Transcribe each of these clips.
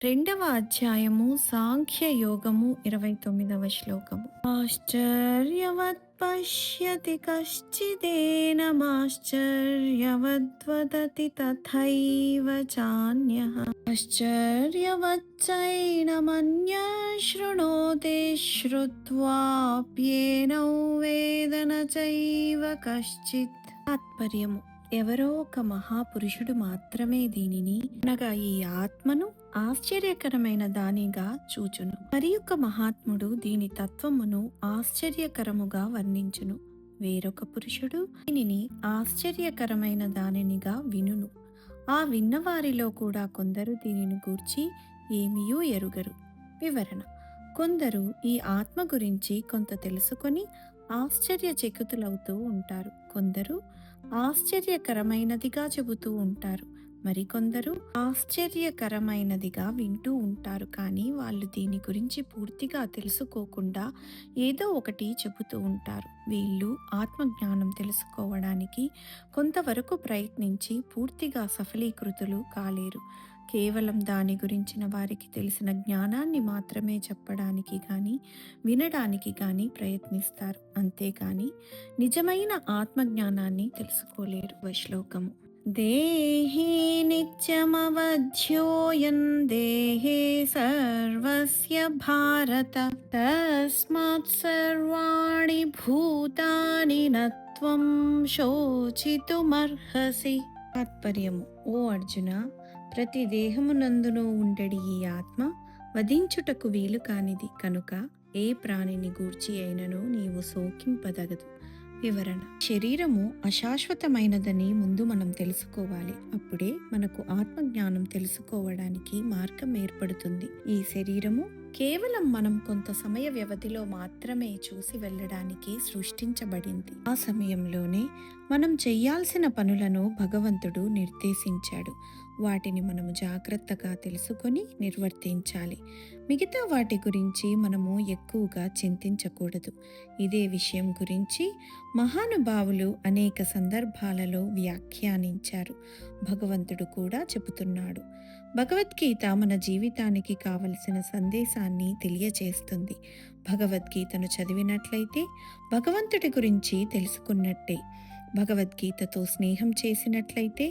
రెండవ అధ్యాయము సాంఖ్య యోగము 29వ శ్లోకము. ఆశ్చర్యవత్ పశ్యతి కశ్చిదేనమాశ్చర్యవద్వదతి తథైవ చాన్యః ఆశ్చర్యవచ్చైనమన్యః శృణోతి శ్రుత్వాప్యేనౌ వేద న చైవ కశ్చిత్. తాత్పర్యము: ఎవరో ఒక మహాపురుషుడు మాత్రమే దీనిని అనగా ఈ ఆత్మను ఆశ్చర్యకరమైన దానిగా చూచును. మరి ఒక మహాత్ముడు దీని తత్వమును ఆశ్చర్యకరముగా వర్ణించును. వేరొక పురుషుడు దీనిని ఆశ్చర్యకరమైన దానినిగా వినును. ఆ విన్నవారిలో కూడా కొందరు దీనిని గూర్చి ఏమీయూ ఎరుగరు. వివరణ: కొందరు ఈ ఆత్మ గురించి కొంత తెలుసుకొని ఆశ్చర్యచకితులవుతూ ఉంటారు. కొందరు ఆశ్చర్యకరమైనదిగా చెబుతూ ఉంటారు. మరికొందరు ఆశ్చర్యకరమైనదిగా వింటూ ఉంటారు. కానీ వాళ్ళు దీని గురించి పూర్తిగా తెలుసుకోకుండా ఏదో ఒకటి చెబుతూ ఉంటారు. వీళ్ళు ఆత్మజ్ఞానం తెలుసుకోవడానికి కొంతవరకు ప్రయత్నించి పూర్తిగా సఫలీకృతులు కాలేరు. కేవలం దాని గురించిన వారికి తెలిసిన జ్ఞానాన్ని మాత్రమే చెప్పడానికి కానీ వినడానికి కానీ ప్రయత్నిస్తారు. అంతేకాని నిజమైన ఆత్మజ్ఞానాన్ని తెలుసుకోలేరు. శ్లోకము: దేహి నిత్యమవధ్యోయన్ దేహే సర్వస్య భారత తస్మాత్ సర్వాణి భూతాని నత్వం శోచితుమర్హసి. తాత్పర్యము: ఓ అర్జున, ప్రతి దేహమునందును ఉండడి ఈ ఆత్మ వధించుటకు వీలు కానిది కనుక ఏ ప్రాణిని గూర్చి అయినను నీవు శోకింపదగదు. వివరణ: శరీరము అశాశ్వతమైనదని ముందు మనం తెలుసుకోవాలి. అప్పుడే మనకు ఆత్మజ్ఞానం తెలుసుకోవడానికి మార్గం ఏర్పడుతుంది. ఈ శరీరము కేవలం మనం కొంత సమయ వ్యవధిలో మాత్రమే చూసి వెళ్ళడానికి సృష్టించబడింది. ఆ సమయంలోనే మనం చెయ్యాల్సిన పనులను భగవంతుడు నిర్దేశించాడు. వాటిని మనము జాగ్రత్తగా తెలుసుకొని నిర్వర్తించాలి. మిగతా వాటి గురించి మనము ఎక్కువగా చింతించకూడదు. ఇదే విషయం గురించి మహానుభావులు అనేక సందర్భాలలో వ్యాఖ్యానించారు. భగవంతుడు కూడా చెబుతున్నాడు. భగవద్గీత మన జీవితానికి కావలసిన సందేశాన్ని తెలియచేస్తుంది. భగవద్గీతను చదివినట్లయితే భగవంతుడి గురించి తెలుసుకున్నట్టే. భగవద్గీతతో స్నేహం చేసినట్లయితే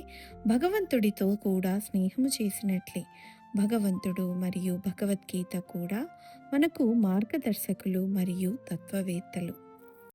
భగవంతుడితో కూడా స్నేహము చేసినట్లే. భగవంతుడు మరియు భగవద్గీత కూడా మనకు మార్గదర్శకులు మరియు తత్వవేత్తలు.